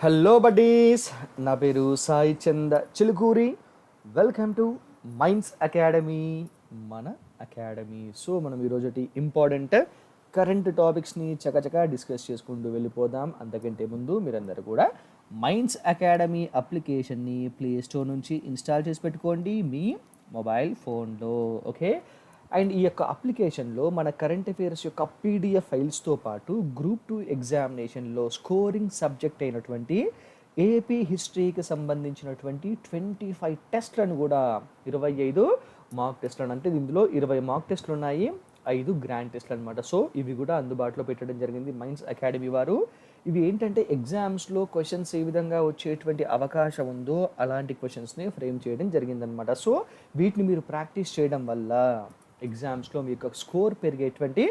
Hello buddies, నా పేరు Sai Chand Chilukuri. Welcome to minds academy, మన అకాడమీ. సో మనం ఈరోజు ఇంపార్టెంట్ కరెంట్ టాపిక్స్ని చకచకా డిస్కస్ చేసుకుంటూ వెళ్ళిపోదాం. అంతకంటే ముందు మీరందరూ కూడా మైండ్స్ అకాడమీ అప్లికేషన్ని ప్లే స్టోర్ నుంచి ఇన్స్టాల్ చేసి పెట్టుకోండి మీ మొబైల్ ఫోన్లో. ఓకే, అండ్ ఈ యొక్క అప్లికేషన్లో మన కరెంట్ అఫైర్స్ యొక్క పీడిఎఫ్ ఫైల్స్తో పాటు గ్రూప్ 2 ఎగ్జామినేషన్లో స్కోరింగ్ సబ్జెక్ట్ అయినటువంటి ఏపీ హిస్టరీకి సంబంధించినటువంటి 25 టెస్ట్లను కూడా 25 మాక్ టెస్ట్లను, అంటే ఇందులో 20 మాక్ టెస్ట్లు ఉన్నాయి, 5 గ్రాండ్ టెస్ట్లు అనమాట. సో ఇవి కూడా అందుబాటులో పెట్టడం జరిగింది మైండ్స్ అకాడమీ వారు. ఇవి ఏంటంటే ఎగ్జామ్స్లో క్వశ్చన్స్ ఏ విధంగా వచ్చేటువంటి అవకాశం ఉందో అలాంటి క్వశ్చన్స్ని ఫ్రేమ్ చేయడం జరిగిందనమాట. సో వీటిని మీరు ప్రాక్టీస్ చేయడం వల్ల ఎగ్జామ్స్లో మీ యొక్క స్కోర్ పెరిగేటువంటి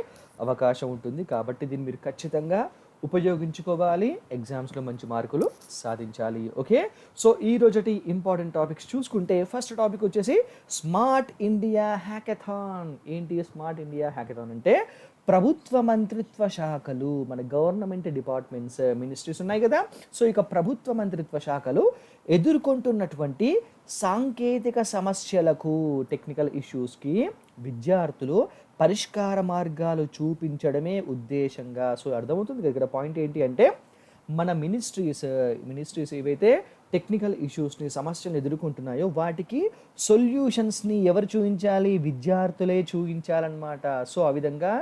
అవకాశం ఉంటుంది. కాబట్టి దీన్ని మీరు ఖచ్చితంగా ఉపయోగించుకోవాలి, ఎగ్జామ్స్లో మంచి మార్కులు సాధించాలి. ఓకే, సో ఈ రోజుటి ఇంపార్టెంట్ టాపిక్స్ చూసుకుంటే ఫస్ట్ టాపిక్ వచ్చేసి స్మార్ట్ ఇండియా హ్యాకథాన్. ఏంటి స్మార్ట్ ఇండియా హ్యాకథాన్ అంటే ప్రభుత్వ మంత్రిత్వ శాఖలు, మన గవర్నమెంట్ డిపార్ట్మెంట్స్, మినిస్ట్రీస్ ఉన్నాయి కదా. సో ఇక ప్రభుత్వ మంత్రిత్వ శాఖలు ఎదుర్కొంటున్నటువంటి సాంకేతిక సమస్యలకు, టెక్నికల్ ఇష్యూస్కి విద్యార్థులు పరిష్కార మార్గాలు చూపించడమే ఉద్దేశంగా. సో అర్థమవుతుంది కదా ఇక్కడ పాయింట్ ఏంటి అంటే మన మినిస్ట్రీస్ ఏవైతే టెక్నికల్ ఇష్యూస్ని, సమస్యలను ఎదుర్కొంటున్నాయో వాటికి సొల్యూషన్స్ని ఎవరు చూపించాలి? విద్యార్థులే చూపించాలన్నమాట. సో ఆ విధంగా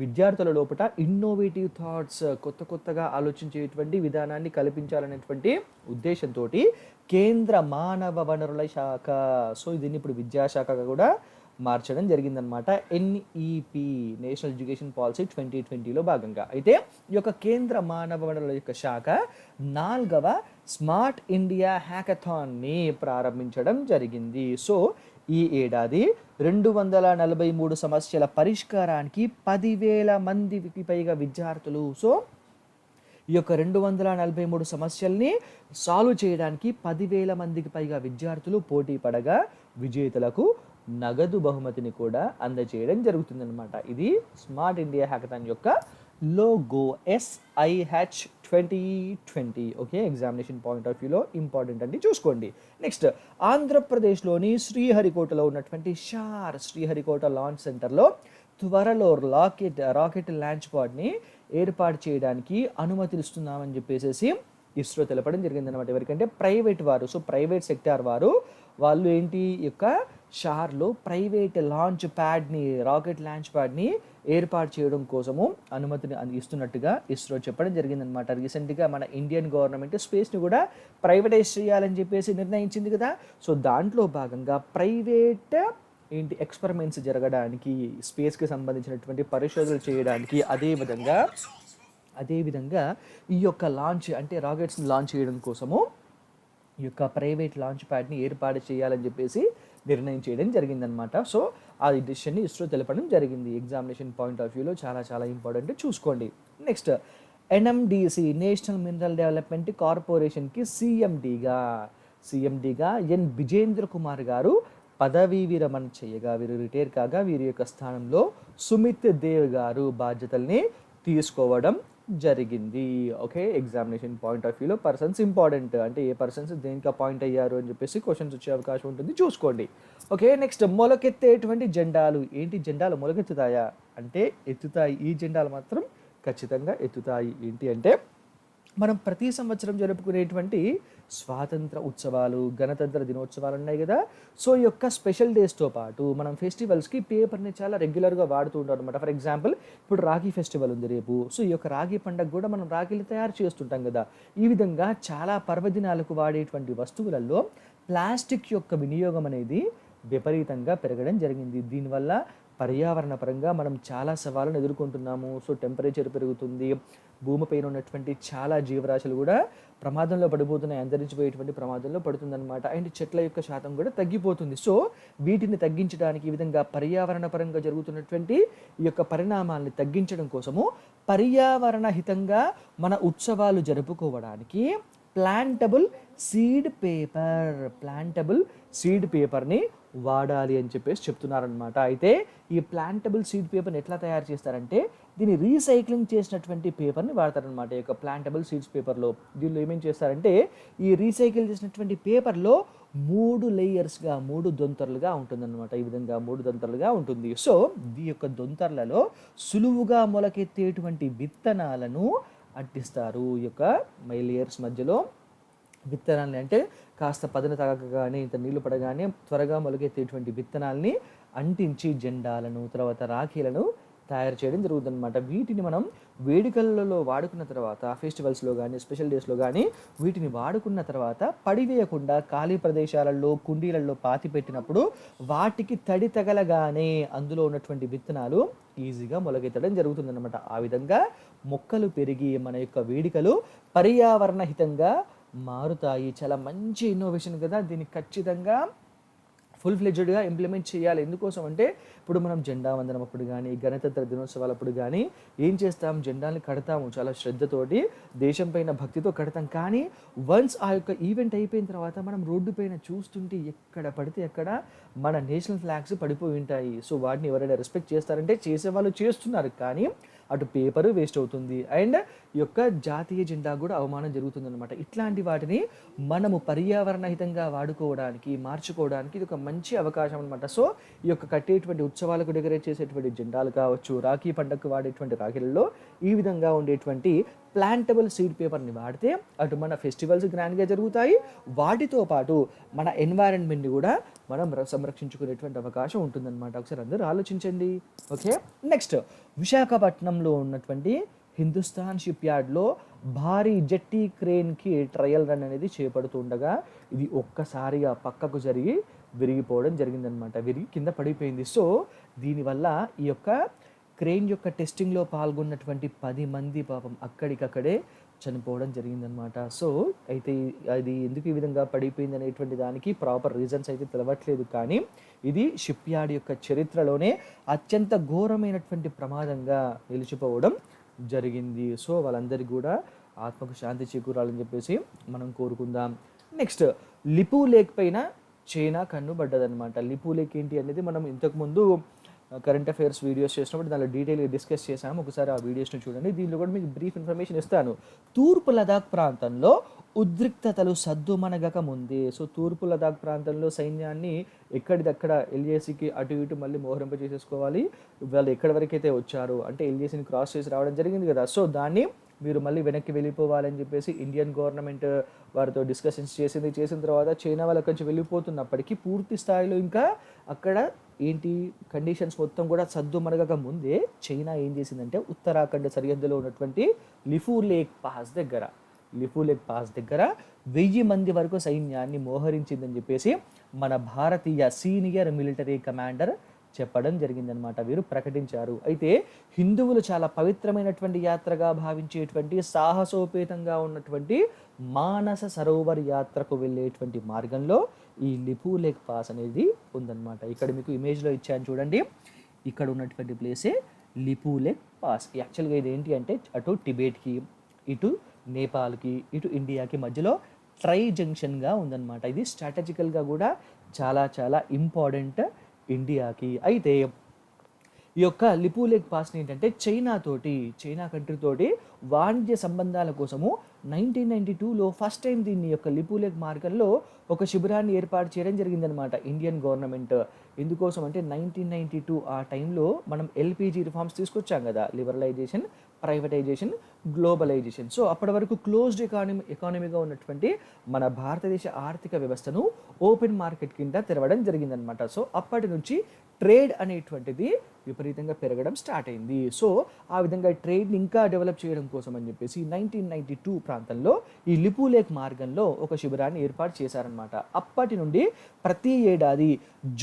విద్యార్థుల లోపల ఇన్నోవేటివ్ థాట్స్, కొత్తగా ఆలోచించేటువంటి విధానాన్ని కల్పించాలనేటువంటి ఉద్దేశంతో కేంద్ర మానవ వనరుల శాఖ, సో దీన్ని ఇప్పుడు విద్యాశాఖగా కూడా మార్చడం జరిగిందనమాట. ఎన్ఈపి, నేషనల్ ఎడ్యుకేషన్ పాలసీ 2020లో భాగంగా. అయితే ఈ యొక్క కేంద్ర మానవ వనరుల యొక్క శాఖ 4వ స్మార్ట్ ఇండియా హ్యాకథాన్ని ప్రారంభించడం జరిగింది. సో ఈ ఏడాది 243 సమస్యల పరిష్కారానికి 10,000 మందికి పైగా విద్యార్థులు, సో ఈ యొక్క 243 సమస్యల్ని సాల్వ్ చేయడానికి 10,000 మందికి పైగా విద్యార్థులు పోటీ పడగా విజేతలకు నగదు బహుమతిని కూడా అందజేయడం జరుగుతుందన్నమాట. ఇది స్మార్ట్ ఇండియా హ్యాకథాన్ యొక్క logo, SIH 2020. Okay, examination point of వ్యూలో ఇంపార్టెంట్ అండి, చూసుకోండి. నెక్స్ట్, ఆంధ్రప్రదేశ్లోని శ్రీహరికోటలో ఉన్నటువంటి శ్రీహరికోట లాంచ్ సెంటర్లో త్వరలో రాకెట్ లాంచ్ పాడ్ని ఏర్పాటు చేయడానికి అనుమతిని ఇస్తున్నామని చెప్పేసి ఇస్రో తెలపడం జరిగిందనమాట. ఎవరికంటే ప్రైవేట్ వారు, సో ప్రైవేట్ సెక్టార్ వాళ్ళు ఏంటి యొక్క షార్లో ప్రైవేట్ లాంచ్ ప్యాడ్ని, రాకెట్ లాంచ్ ప్యాడ్ని ఏర్పాటు చేయడం కోసము అనుమతిని ఇస్తున్నట్టుగా ఇస్రో చెప్పడం జరిగిందనమాట. రీసెంట్గా మన ఇండియన్ గవర్నమెంట్ స్పేస్ని కూడా ప్రైవేటైజ్ చేయాలని చెప్పేసి నిర్ణయించింది కదా. సో దాంట్లో భాగంగా ప్రైవేట్ ఎక్స్పెరిమెంట్స్ జరగడానికి, స్పేస్కి సంబంధించినటువంటి పరిశోధనలు చేయడానికి, అదేవిధంగా ఈ యొక్క లాంచ్ అంటే రాకెట్స్ని లాంచ్ చేయడం కోసము ఈ యొక్క ప్రైవేట్ లాంచ్ ప్యాడ్ని ఏర్పాటు చేయాలని చెప్పేసి నిర్ణయం చేయడం జరిగిందనమాట. సో ఆ డిసిషన్ని ఇస్రో తెలపడం జరిగింది. ఎగ్జామినేషన్ పాయింట్ ఆఫ్ వ్యూలో చాలా ఇంపార్టెంట్, చూసుకోండి. Next, NMDC, national mineral development కార్పొరేషన్కి సిఎండిగా ఎన్ విజేంద్ర కుమార్ గారు పదవీ విరమణ చేయగా, వీరు రిటైర్ కాగా వీరి యొక్క స్థానంలో సుమిత్ దేవ్ గారు బాధ్యతల్ని తీసుకోవడం జరిగింది. ఓకే, ఎగ్జామినేషన్ పాయింట్ ఆఫ్ వ్యూలో పర్సన్స్ ఇంపార్టెంట్, అంటే ఏ పర్సన్స్ దేనికి అపాయింట్ అయ్యారు అని చెప్పేసి క్వశ్చన్స్ వచ్చే అవకాశం ఉంటుంది, చూసుకోండి. ఓకే, నెక్స్ట్, మొలకెత్తేటువంటి జెండాలు. ఏంటి జెండాలు మొలకెత్తుతాయా అంటే ఎత్తుతాయి. ఈ జెండాలు మాత్రం ఖచ్చితంగా ఎత్తుతాయి. ఏంటి అంటే మనం ప్రతి సంవత్సరం జరుపుకునేటువంటి స్వాతంత్ర ఉత్సవాలు, గణతంత్ర దినోత్సవాలు ఉన్నాయి కదా. సో ఈ యొక్క స్పెషల్ డేస్తో పాటు మనం ఫెస్టివల్స్కి పేపర్ని చాలా రెగ్యులర్గా వాడుతూ ఉంటాం అనమాట. ఫర్ ఎగ్జాంపుల్, ఇప్పుడు రాఖీ ఫెస్టివల్ ఉంది రేపు. సో ఈ యొక్క రాఖీ పండుగ కూడా మనం రాఖీలు తయారు చేస్తుంటాం కదా. ఈ విధంగా చాలా పర్వదినాలకు వాడేటువంటి వస్తువులలో ప్లాస్టిక్ యొక్క వినియోగం అనేది విపరీతంగా పెరగడం జరిగింది. దీనివల్ల పర్యావరణ పరంగా మనం చాలా సవాళ్ళను ఎదుర్కొంటున్నాము. సో టెంపరేచర్ పెరుగుతుంది, భూమిపైన ఉన్నటువంటి చాలా జీవరాశులు కూడా ప్రమాదంలో పడిపోతున్నాయి, అంతరించిపోయేటువంటి ప్రమాదంలో పడుతుందన్నమాట. అండ్ చెట్ల యొక్క శాతం కూడా తగ్గిపోతుంది. సో వీటిని తగ్గించడానికి, ఈ విధంగా పర్యావరణ పరంగా జరుగుతున్నటువంటి ఈ యొక్క పరిణామాలను తగ్గించడం కోసము పర్యావరణ హితంగా మన ఉత్సవాలు జరుపుకోవడానికి plantable seed paper, plantable seed పేపర్ని వాడాలి అని చెప్పేసి చెప్తున్నారనమాట. అయితే ఈ ప్లాంటబుల్ సీడ్ పేపర్ని ఎట్లా తయారు చేస్తారంటే దీన్ని రీసైక్లింగ్ చేసినటువంటి పేపర్ని వాడతారనమాట. ఈ యొక్క ప్లాంటబుల్ సీడ్స్ పేపర్లో దీనిలో ఏమేం చేస్తారంటే ఈ రీసైకిల్ చేసినటువంటి పేపర్లో 3 లేయర్స్గా 3 దొంతర్లుగా ఉంటుందన్నమాట. ఈ విధంగా 3 దొంతర్లుగా ఉంటుంది. సో ఈ యొక్క దొంతర్లలో సులువుగా మొలకెత్తేటువంటి విత్తనాలను అంటిస్తారు. ఈ యొక్క లేయర్స్ మధ్యలో విత్తనాలని అంటే కాస్త పదన తగ్గగానే ఇంత నీళ్లు పడగానే త్వరగా మొలకెత్తేటువంటి విత్తనాలని అంటించి జెండాలను తర్వాత రాఖీలను తయారు చేయడం జరుగుతుందన్నమాట. వీటిని మనం వేడుకలలో వాడుకున్న తర్వాత ఫెస్టివల్స్లో కానీ స్పెషల్ డేస్లో కానీ వీటిని వాడుకున్న తర్వాత పడివేయకుండా ఖాళీ ప్రదేశాలలో కుండీలలో పాతి పెట్టినప్పుడు వాటికి తడి తగలగానే అందులో ఉన్నటువంటి విత్తనాలు ఈజీగా మొలకెత్తడం జరుగుతుందన్నమాట. ఆ విధంగా మొక్కలు పెరిగి మన యొక్క వేడుకలు పర్యావరణ హితంగా మారుతాయి. చాలా మంచి ఇన్నోవేషన్ కదా. దీన్ని ఖచ్చితంగా ఫుల్ ఫ్లెడ్జ్డ్గా ఇంప్లిమెంట్ చేయాలి. ఎందుకోసం అంటే ఇప్పుడు మనం జెండా వందనం అప్పుడు కానీ గణతంత్ర దినోత్సవాలప్పుడు కానీ ఏం చేస్తాం, జెండాని కడతాము చాలా శ్రద్ధతోటి దేశం పైన భక్తితో కడతాం. కానీ వన్స్ ఆ యొక్క ఈవెంట్ అయిపోయిన తర్వాత మనం రోడ్డు పైన చూస్తుంటే ఎక్కడ పడితే అక్కడ మన నేషనల్ ఫ్లాగ్స్ పడిపోయి ఉంటాయి. సో వాటిని ఎవరైనా రెస్పెక్ట్ చేస్తారంటే చేసేవాళ్ళు చేస్తున్నారు, కానీ అటు పేపరు వేస్ట్ అవుతుంది అండ్ ఈ యొక్క జాతీయ జెండా కూడా అవమానం జరుగుతుందన్నమాట. ఇట్లాంటి వాటిని మనము పర్యావరణహితంగా వాడుకోవడానికి మార్చుకోవడానికి ఇది ఒక మంచి అవకాశం అనమాట. సో ఈ యొక్క కట్టేటువంటి ఉత్సవాలకు డెకరేట్ చేసేటువంటి జెండాలు కావచ్చు, రాఖీ పండుగకు వాడేటువంటి రాఖీలలో ఈ విధంగా ఉండేటువంటి ప్లాంటబుల్ సీడ్ పేపర్ని వాడితే అటు మన ఫెస్టివల్స్ గ్రాండ్గా జరుగుతాయి, వాటితో పాటు మన ఎన్వైరన్మెంట్ని కూడా మనం సంరక్షించుకునేటువంటి అవకాశం ఉంటుందన్నమాట. ఒకసారి అందరూ ఆలోచించండి. ఓకే, నెక్స్ట్ విశాఖపట్నంలో ఉన్నటువంటి హిందుస్థాన్ షిప్ యార్డ్లో భారీ జెట్టి క్రేన్కి ట్రయల్ రన్ అనేది చేపడుతుండగా ఇది ఒక్కసారిగా పక్కకు జరిగి విరిగిపోవడం జరిగిందనమాట. విరిగి కింద పడిపోయింది. సో దీనివల్ల ఈ యొక్క క్రేన్ యొక్క టెస్టింగ్లో పాల్గొన్నటువంటి 10 మంది పాపం అక్కడికక్కడే చనిపోవడం జరిగిందనమాట. సో అయితే అది ఎందుకు ఈ విధంగా పడిపోయింది అనేటువంటి దానికి ప్రాపర్ రీజన్స్ అయితే తెలవట్లేదు, కానీ ఇది షిప్ యార్డ్ యొక్క చరిత్రలోనే అత్యంత ఘోరమైనటువంటి ప్రమాదంగా నిలిచిపోవడం జరిగింది. సో వాళ్ళందరికీ కూడా ఆత్మకు శాంతి చేకూరాలని చెప్పేసి మనం కోరుకుందాం. నెక్స్ట్ లిపు లేక్ పైన చైనా కన్ను పడ్డదనమాట. లిపు లేక్ ఏంటి అనేది మనం ఇంతకుముందు కరెంట్ అఫైర్స్ వీడియోస్ చేసినప్పుడు దానిలో డీటెయిల్గా డిస్కస్ చేసాము. ఒకసారి ఆ వీడియోస్ని చూడండి. దీనిలో కూడా మీకు బ్రీఫ్ ఇన్ఫర్మేషన్ ఇస్తాను. తూర్పు లదాఖ్ ప్రాంతంలో ఉద్రిక్తతలు సద్దుమణగక ముందే, సో తూర్పు లదాఖ్ ప్రాంతంలో సైన్యాన్ని ఎక్కడిదక్కడ ఎల్ఏసీకి అటు ఇటు మళ్ళీ మోహరింప చేసేసుకోవాలి. వాళ్ళు ఎక్కడి వరకైతే వచ్చారో అంటే ఎల్ఏసీని క్రాస్ చేసి రావడం జరిగింది కదా, సో దాన్ని మీరు మళ్ళీ వెనక్కి వెళ్ళిపోవాలని చెప్పేసి ఇండియన్ గవర్నమెంట్ వారితో డిస్కషన్స్ చేసిన తర్వాత చైనా వాళ్ళ కొంచెం వెళ్ళిపోతున్నప్పటికీ పూర్తి స్థాయిలో ఇంకా అక్కడ ఏంటి కండిషన్స్ మొత్తం కూడా సద్దుమణగక ముందే చైనా ఏం చేసిందంటే ఉత్తరాఖండ్ సరిహద్దులో ఉన్నటువంటి లిపు లేక్ పాస్ దగ్గర 1000 మంది వరకు సైన్యాన్ని మోహరించిందని చెప్పేసి మన భారతీయ సీనియర్ మిలిటరీ కమాండర్ చెప్పడం జరిగిందనమాట. వీరు ప్రకటించారు. అయితే హిందువులు చాలా పవిత్రమైనటువంటి యాత్రగా భావించేటువంటి సాహసోపేతంగా ఉన్నటువంటి మానస సరోవర్ యాత్రకు వెళ్ళేటువంటి మార్గంలో ఈ లిపు లేక్ పాస్ అనేది ఉందన్నమాట. ఇక్కడ మీకు ఇమేజ్లో ఇచ్చాను చూడండి. ఇక్కడ ఉన్నటువంటి ప్లేసే లిపు లేక్ పాస్. యాక్చువల్గా ఇది ఏంటి అంటే అటు టిబెట్కి, ఇటు నేపాల్కి, ఇటు ఇండియాకి మధ్యలో ట్రై జంక్షన్గా ఉందన్నమాట. ఇది స్ట్రాటజికల్గా కూడా చాలా చాలా ఇంపార్టెంట్ ఇండియాకి. అయితే ఈ యొక్క లిపు లేక్ పాస్ని ఏంటంటే చైనా కంట్రీ తోటి వాణిజ్య సంబంధాల కోసము 1992లో ఫస్ట్ టైం దీన్ని యొక్క లిపు లేక్ మార్గంలో ఒక శిబిరాన్ని ఏర్పాటు చేయడం జరిగిందనమాట ఇండియన్ గవర్నమెంట్. ఎందుకోసం అంటే 1992 ఆ టైంలో మనం ఎల్పిజి రిఫార్మ్స్ తీసుకొచ్చాం కదా, లిబరలైజేషన్, ప్రైవేటైజేషన్, గ్లోబలైజేషన్. సో అప్పటి వరకు క్లోజ్డ్ ఎకానమీగా ఉన్నటువంటి మన భారతదేశ ఆర్థిక వ్యవస్థను ఓపెన్ మార్కెట్ కింద తెరవడం జరిగిందనమాట. సో అప్పటి నుంచి ట్రేడ్ అనేటువంటిది విపరీతంగా పెరగడం స్టార్ట్ అయింది. సో ఆ విధంగా ట్రేడ్ని ఇంకా డెవలప్ చేయడం కోసం అని చెప్పేసి 1992 ప్రాంతంలో ఈ లిపు లేక్ మార్గంలో ఒక శిబిరాన్ని ఏర్పాటు చేశారనమాట. అప్పటి నుండి ప్రతి ఏడాది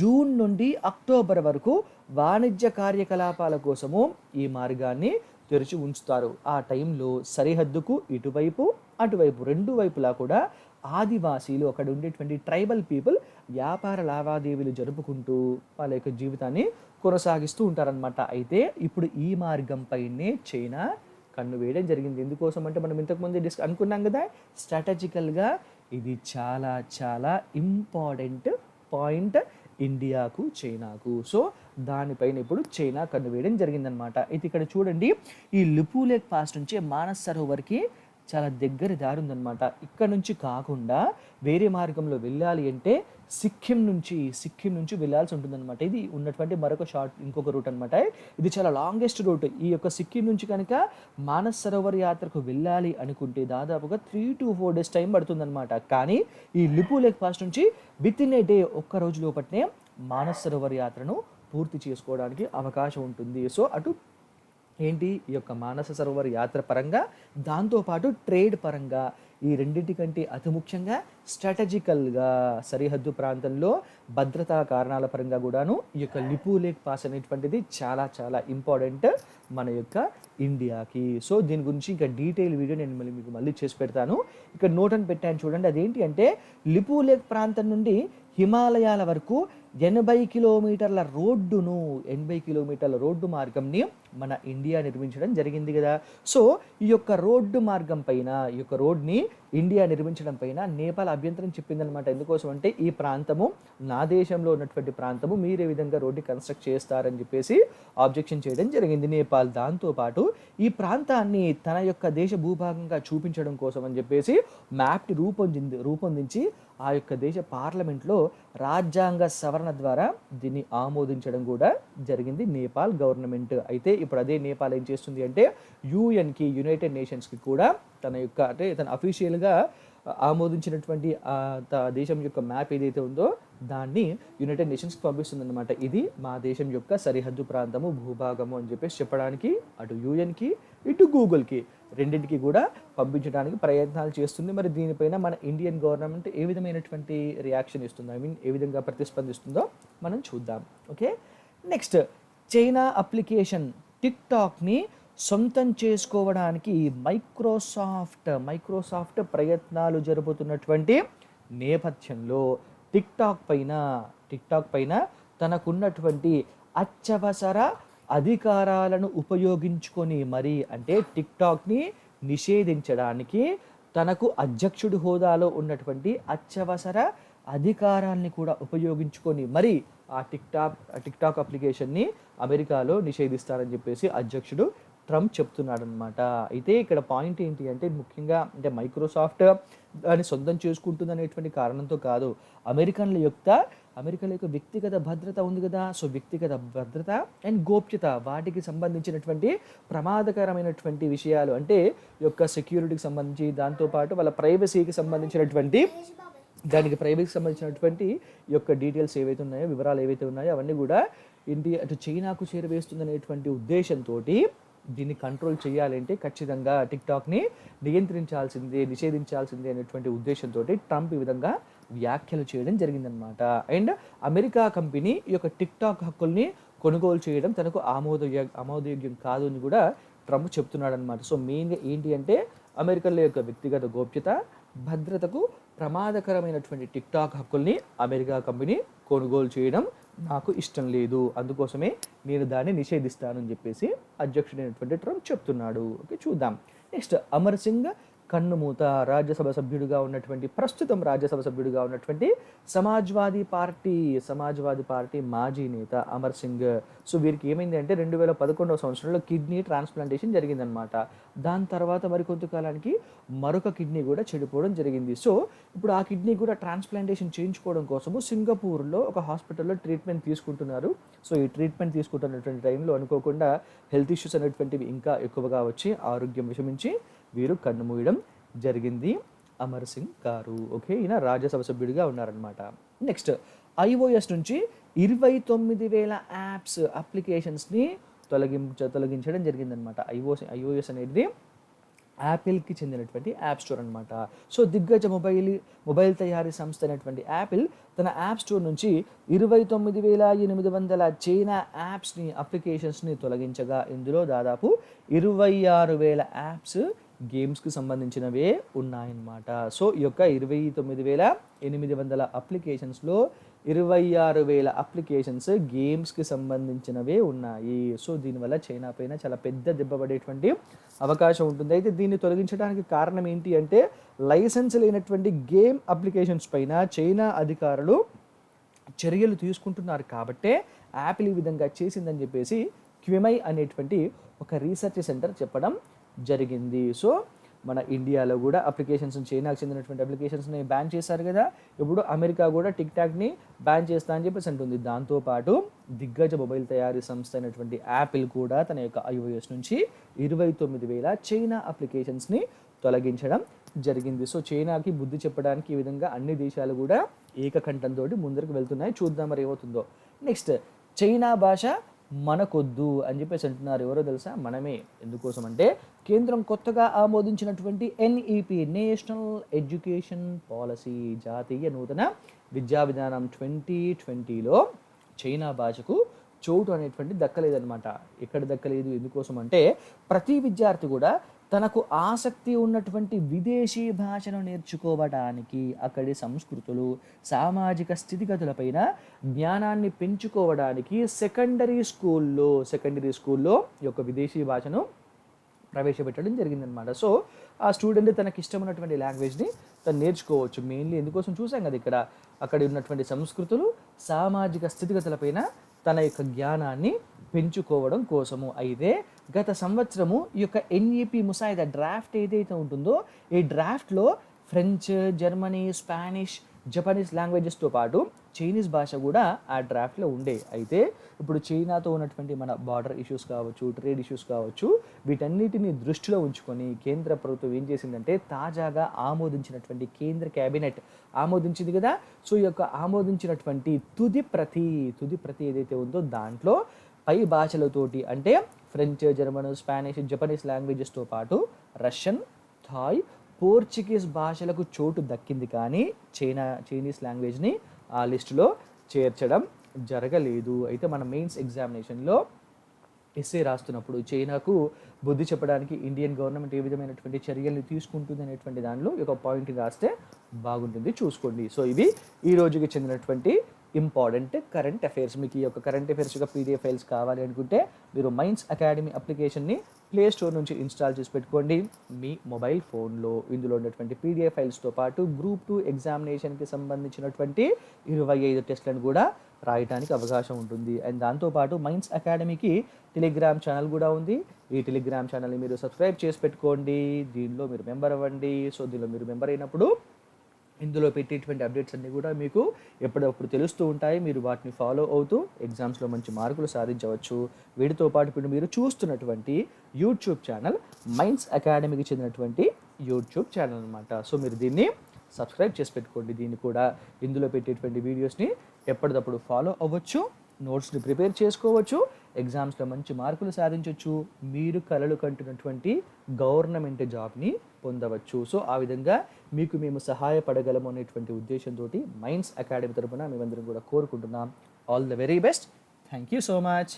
జూన్ నుండి అక్టోబర్ వరకు వాణిజ్య కార్యకలాపాల కోసము ఈ మార్గాన్ని తెరిచి ఉంచుతారు. ఆ టైంలో సరిహద్దుకు ఇటువైపు అటువైపు రెండు వైపులా కూడా ఆదివాసీలు అక్కడ ఉండేటువంటి ట్రైబల్ పీపుల్ వ్యాపార లావాదేవీలు జరుపుకుంటూ వాళ్ళ యొక్క జీవితాన్ని కొనసాగిస్తూ ఉంటారనమాట. అయితే ఇప్పుడు ఈ మార్గం పైనే చైనా కన్ను వేయడం జరిగింది. ఎందుకోసం అంటే మనం ఇంతకుముందు అనుకున్నాం కదా, స్ట్రాటజికల్గా ఇది చాలా చాలా ఇంపార్టెంట్ పాయింట్ ఇండియాకు చైనాకు. సో దానిపైన ఇప్పుడు చైనా కన్ను వేయడం జరిగిందనమాట. అయితే ఇక్కడ చూడండి, ఈ లిపు లేక్ పాస్ నుంచి మానస్ సరోవర్కి చాలా దగ్గర దారి ఉందన్నమాట. ఇక్కడ నుంచి కాకుండా వేరే మార్గంలో వెళ్ళాలి అంటే సిక్కిం నుంచి వెళ్ళాల్సి ఉంటుందన్నమాట. ఇది ఉన్నటువంటి మరొక ఇంకొక రూట్ అనమాట. ఇది చాలా లాంగెస్ట్ రూట్. ఈ యొక్క సిక్కిం నుంచి కనుక మానస్ సరోవర్ యాత్రకు వెళ్ళాలి అనుకుంటే దాదాపుగా 3 to 4 days టైం పడుతుందన్నమాట. కానీ ఈ లిపు లేక్ పాస్ నుంచి విత్ ఇన్ ఏ డే, ఒక్క రోజు లోపట్నే మానస్ సరోవర్ యాత్రను పూర్తి చేసుకోవడానికి అవకాశం ఉంటుంది. సో అటు ఏంటి, ఈ యొక్క మానస సరోవర్ యాత్ర పరంగా, దాంతోపాటు ట్రేడ్ పరంగా, ఈ రెండింటికంటే అతి ముఖ్యంగా స్ట్రాటజికల్గా సరిహద్దు ప్రాంతంలో భద్రతా కారణాల పరంగా కూడాను ఈ యొక్క లిపు లేక్ పాస్ అనేటువంటిది చాలా చాలా ఇంపార్టెంట్ మన యొక్క ఇండియాకి. సో దీని గురించి ఇంకా డీటెయిల్ వీడియో నేను మీకు మళ్ళీ చేసి పెడతాను. ఇక్కడ నోట్ అని పెట్టాను చూడండి. అదేంటి అంటే లిపు లేక్ ప్రాంతం నుండి హిమాలయాల వరకు 80 కిలోమీటర్ల రోడ్డు మార్గంని మన ఇండియా నిర్మించడం జరిగింది కదా. సో ఈ యొక్క రోడ్డు మార్గం పైన, ఈ యొక్క రోడ్ని ఇండియా నిర్మించడం పైన నేపాల్ అభ్యంతరం చెప్పిందనమాట. ఎందుకోసం అంటే ఈ ప్రాంతము నా దేశంలో ఉన్నటువంటి ప్రాంతము, మీరే విధంగా రోడ్ని కన్స్ట్రక్ట్ చేస్తారని చెప్పేసి ఆబ్జెక్షన్ చేయడం జరిగింది నేపాల్. దాంతోపాటు ఈ ప్రాంతాన్ని తన యొక్క దేశ భూభాగంగా చూపించడం కోసం అని చెప్పేసి మ్యాప్ని రూపొందించి ఆ యొక్క దేశ పార్లమెంట్లో రాజ్యాంగ సవరణ ద్వారా దీన్ని ఆమోదించడం కూడా జరిగింది నేపాల్ గవర్నమెంట్. అయితే ఇప్పుడు అదే నేపాల్ ఏం చేస్తుంది అంటే యుఎన్కి, యునైటెడ్ నేషన్స్కి కూడా తన యొక్క అంటే తన అఫీషియల్గా ఆమోదించినటువంటి దేశం యొక్క మ్యాప్ ఏదైతే ఉందో దాన్ని యునైటెడ్ నేషన్స్కి పంపిస్తుంది అనమాట. ఇది మా దేశం యొక్క సరిహద్దు ప్రాంతము, భూభాగము అని చెప్పేసి చెప్పడానికి అటు యుఎన్కి ఇటు గూగుల్కి రెండింటికి కూడా పంపించడానికి ప్రయత్నాలు చేస్తుంది. మరి దీనిపైన మన ఇండియన్ గవర్నమెంట్ ఏ విధమైనటువంటి రియాక్షన్ ఇస్తుందో, ఏ విధంగా ప్రతిస్పందిస్తుందో మనం చూద్దాం. ఓకే, నెక్స్ట్ చైనా అప్లికేషన్ టిక్టాక్ని సొంతం చేసుకోవడానికి మైక్రోసాఫ్ట్ ప్రయత్నాలు జరుపుతున్నటువంటి నేపథ్యంలో టిక్టాక్ పైన తనకున్నటువంటి అత్యవసర అధికారాలను ఉపయోగించుకొని మరి, అంటే టిక్టాక్ని నిషేధించడానికి తనకు అధ్యక్షుడి హోదాలో ఉన్నటువంటి అత్యవసర అధికారాన్ని కూడా ఉపయోగించుకొని మరి ఆ టిక్టాక్ అప్లికేషన్ని అమెరికాలో నిషేధిస్తారని చెప్పేసి అధ్యక్షుడు ట్రంప్ చెప్తున్నాడు అనమాట. అయితే ఇక్కడ పాయింట్ ఏంటి అంటే ముఖ్యంగా అంటే మైక్రోసాఫ్ట్ దాన్ని సొంతం చేసుకుంటుంది అనేటువంటి కారణంతో కాదు, అమెరికన్ల యొక్క వ్యక్తిగత భద్రత ఉంది కదా. సో వ్యక్తిగత భద్రత అండ్ గోప్యత, వాటికి సంబంధించినటువంటి ప్రమాదకరమైనటువంటి విషయాలు, అంటే యొక్క సెక్యూరిటీకి సంబంధించి, దాంతోపాటు వాళ్ళ ప్రైవసీకి సంబంధించినటువంటి ఈ యొక్క డీటెయిల్స్ ఏవైతే ఉన్నాయో, వివరాలు ఏవైతే ఉన్నాయో అవన్నీ కూడా ఇండియా అటు చైనాకు చేరవేస్తుందనేటువంటి ఉద్దేశంతో దీన్ని కంట్రోల్ చేయాలంటే ఖచ్చితంగా టిక్టాక్ని నిషేధించాల్సిందే అనేటువంటి ఉద్దేశంతో ట్రంప్ ఈ విధంగా వ్యాఖ్యలు చేయడం జరిగిందనమాట. అండ్ అమెరికా కంపెనీ ఈ యొక్క టిక్టాక్ హక్కుల్ని కొనుగోలు చేయడం తనకు ఆమోదయోగ్యం కాదు అని కూడా ట్రంప్ చెప్తున్నాడు అనమాట. సో మెయిన్గా ఏంటి అంటే అమెరికన్ల యొక్క వ్యక్తిగత గోప్యత, భద్రతకు ప్రమాదకరమైనటువంటి టిక్టాక్ హక్కుల్ని అమెరికా కంపెనీ కొనుగోలు చేయడం నాకు ఇష్టం లేదు, అందుకోసమే నేను దాన్ని నిషేధిస్తానని చెప్పేసి అధ్యక్షుడైనటువంటి ట్రంప్ చెప్తున్నాడు. ఓకే, చూద్దాం. నెక్స్ట్ అమర్ సింగ్ కన్నుమూత. ప్రస్తుతం రాజ్యసభ సభ్యుడిగా ఉన్నటువంటి సమాజ్వాదీ పార్టీ మాజీ నేత అమర్ సింగ్. సో వీరికి ఏమైంది అంటే 2011వ సంవత్సరంలో కిడ్నీ ట్రాన్స్ప్లాంటేషన్ జరిగిందనమాట. దాని తర్వాత మరికొంతకాలానికి మరొక కిడ్నీ కూడా చెడిపోవడం జరిగింది. సో ఇప్పుడు ఆ కిడ్నీ కూడా ట్రాన్స్ప్లాంటేషన్ చేయించుకోవడం కోసము సింగపూర్లో ఒక హాస్పిటల్లో ట్రీట్మెంట్ తీసుకుంటున్నారు. సో ఈ ట్రీట్మెంట్ తీసుకుంటున్నటువంటి టైంలో అనుకోకుండా హెల్త్ ఇష్యూస్ అనేటువంటివి ఇంకా ఎక్కువగా వచ్చి ఆరోగ్యం విషమించి వీరు కన్నుమూయడం జరిగింది అమర్ సింగ్ గారు. ఓకే, ఈయన రాజ్యసభ సభ్యుడిగా ఉన్నారనమాట. నెక్స్ట్ ఐఓఎస్ నుంచి 29,000 అప్లికేషన్స్ని తొలగించడం జరిగిందనమాట. ఐఓఎస్ అనేది యాపిల్కి చెందినటువంటి యాప్ స్టోర్ అనమాట. సో దిగ్గజ మొబైల్ తయారీ సంస్థ అయినటువంటి యాపిల్ తన యాప్ స్టోర్ నుంచి 29,800 చైనా అప్లికేషన్స్ని తొలగించగా ఇందులో దాదాపు 26,000 యాప్స్ గేమ్స్కి సంబంధించినవే ఉన్నాయన్నమాట. సో ఈ యొక్క 29,800 అప్లికేషన్స్లో 26,000 అప్లికేషన్స్ గేమ్స్కి సంబంధించినవే ఉన్నాయి. సో దీనివల్ల చైనా పైన చాలా పెద్ద దెబ్బ పడేటువంటి అవకాశం ఉంటుంది. అయితే దీన్ని తొలగించడానికి కారణం ఏంటి అంటే, లైసెన్స్ లేనటువంటి గేమ్ అప్లికేషన్స్ పైన చైనా అధికారులు చర్యలు తీసుకుంటున్నారు కాబట్టే యాపిల్ ఈ విధంగా చేసిందని చెప్పేసి క్విమై అనేటువంటి ఒక రీసెర్చ్ సెంటర్ చెప్పడం జరిగింది. సో మన ఇండియాలో కూడా అప్లికేషన్స్, చైనాకు చెందినటువంటి అప్లికేషన్స్ని బ్యాన్ చేశారు కదా, ఇప్పుడు అమెరికా కూడా టిక్ టాక్ని బ్యాన్ చేస్తా అని చెప్పేసి అంటుంది. దాంతోపాటు దిగ్గజ మొబైల్ తయారీ సంస్థ అయినటువంటి యాపిల్ కూడా తన యొక్క iOS నుంచి 29,000 చైనా అప్లికేషన్స్ని తొలగించడం జరిగింది. సో చైనాకి బుద్ధి చెప్పడానికి ఈ విధంగా అన్ని దేశాలు కూడా ఏకకంఠంతో ముందరకు వెళ్తున్నాయి. చూద్దాం మరి ఏమవుతుందో. నెక్స్ట్, చైనా భాష మనకొద్దు అని చెప్పేసి అంటున్నారు. ఎవరో తెలుసా? మనమే. ఎందుకోసం అంటే, కేంద్రం కొత్తగా ఆమోదించినటువంటి NEP నేషనల్ ఎడ్యుకేషన్ పాలసీ, జాతీయ నూతన విద్యా విధానం 2020లో చైనా భాషకు చోటు అనేటువంటి దక్కలేదన్నమాట. ఎక్కడ దక్కలేదు, ఎందుకోసం అంటే, ప్రతి విద్యార్థి కూడా తనకు ఆసక్తి ఉన్నటువంటి విదేశీ భాషను నేర్చుకోవడానికి, అక్కడి సంస్కృతులు, సామాజిక స్థితిగతులపైన జ్ఞానాన్ని పెంచుకోవడానికి సెకండరీ స్కూల్లో ఈ యొక్క విదేశీ భాషను ప్రవేశపెట్టడం జరిగిందనమాట. సో ఆ స్టూడెంట్ తనకి ఇష్టం ఉన్నటువంటి లాంగ్వేజ్ని తను నేర్చుకోవచ్చు. మెయిన్లీ ఎందుకోసం చూసాం కదా ఇక్కడ, అక్కడ ఉన్నటువంటి సంస్కృతులు, సామాజిక స్థితిగతులపైన తన యొక్క జ్ఞానాన్ని పెంచుకోవడం కోసము. అయితే గత సంవత్సరము ఈ యొక్క NEP ముసాయిదా డ్రాఫ్ట్ ఏదైతే ఉంటుందో, ఈ డ్రాఫ్ట్లో ఫ్రెంచ్, జర్మనీ, స్పానిష్, జపనీస్ లాంగ్వేజెస్తో పాటు చైనీస్ భాష కూడా ఆ డ్రాఫ్ట్లో ఉండే. అయితే ఇప్పుడు చైనాతో ఉన్నటువంటి మన బార్డర్ ఇష్యూస్ కావచ్చు, ట్రేడ్ ఇష్యూస్ కావచ్చు, వీటన్నిటిని దృష్టిలో ఉంచుకొని కేంద్ర ప్రభుత్వం ఏం చేసిందంటే, తాజాగా ఆమోదించినటువంటి కేంద్ర క్యాబినెట్ ఆమోదించింది కదా. సో ఈ యొక్క ఆమోదించినటువంటి తుది ప్రతి ఏదైతే ఉందో దాంట్లో పై భాషలతోటి అంటే ఫ్రెంచ్, జర్మన్, స్పానిష్, జపనీస్ లాంగ్వేజెస్తో పాటు రష్యన్, థాయ్, పోర్చుగీస్ భాషలకు చోటు దక్కింది, కానీ చైనీస్ లాంగ్వేజ్ని ఆ లిస్టులో చేర్చడం జరగలేదు. అయితే మన మెయిన్స్ ఎగ్జామినేషన్లో ఎస్ఏ రాస్తున్నప్పుడు చైనాకు బుద్ధి చెప్పడానికి ఇండియన్ గవర్నమెంట్ ఏ విధమైనటువంటి చర్యలు తీసుకుంటుంది అనేటువంటి దానిలో ఒక పాయింట్ రాస్తే బాగుంటుంది, చూసుకోండి. సో ఇవి ఈ రోజుకి చెందినటువంటి ఇంపార్టెంట్ కరెంట్ అఫైర్స్. మీకు ఈ యొక్క కరెంట్ అఫైర్స్ యొక్క PDF ఫైల్స్ కావాలి అనుకుంటే మీరు మైన్స్ అకాడమీ అప్లికేషన్ని ప్లే స్టోర్ నుంచి ఇన్స్టాల్ చేసి పెట్టుకోండి మీ మొబైల్ ఫోన్లో. ఇందులో ఉన్నటువంటి PDF ఫైల్స్తో పాటు గ్రూప్ 2 ఎగ్జామినేషన్కి సంబంధించినటువంటి 25 టెస్ట్లను కూడా రాయడానికి అవకాశం ఉంటుంది. అండ్ దాంతోపాటు మైన్స్ అకాడమీకి టెలిగ్రామ్ ఛానల్ కూడా ఉంది. ఈ టెలిగ్రామ్ ఛానల్ని మీరు సబ్స్క్రైబ్ చేసి పెట్టుకోండి, దీనిలో మీరు మెంబర్ అవ్వండి. సో దీనిలో మీరు మెంబర్ అయినప్పుడు ఇందులో పెట్టేటువంటి అప్డేట్స్ అన్నీ కూడా మీకు ఎప్పుడప్పుడు తెలుస్తూ ఉంటాయి. మీరు వాటిని ఫాలో అవుతూ ఎగ్జామ్స్లో మంచి మార్కులు సాధించవచ్చు. వీటితో పాటు ఇప్పుడు మీరు చూస్తున్నటువంటి యూట్యూబ్ ఛానల్ మైన్స్ అకాడమీకి చెందినటువంటి యూట్యూబ్ ఛానల్ అనమాట. సో మీరు దీన్ని సబ్స్క్రైబ్ చేసి పెట్టుకోండి. దీన్ని కూడా ఇందులో పెట్టేటువంటి వీడియోస్ని ఎప్పటికప్పుడు ఫాలో అవ్వచ్చు, నోట్స్ని ప్రిపేర్ చేసుకోవచ్చు, ఎగ్జామ్స్లో మంచి మార్కులు సాధించవచ్చు, మీరు కలలు కంటున్నటువంటి గవర్నమెంట్ జాబ్ని పొందవచ్చు. సో ఆ విధంగా మీకు మేము సహాయపడగలము అనేటువంటి ఉద్దేశంతో మైన్స్ అకాడమీ తరపున మేమందరం కూడా కోరుకుంటున్నాం. All the very best. Thank you so much.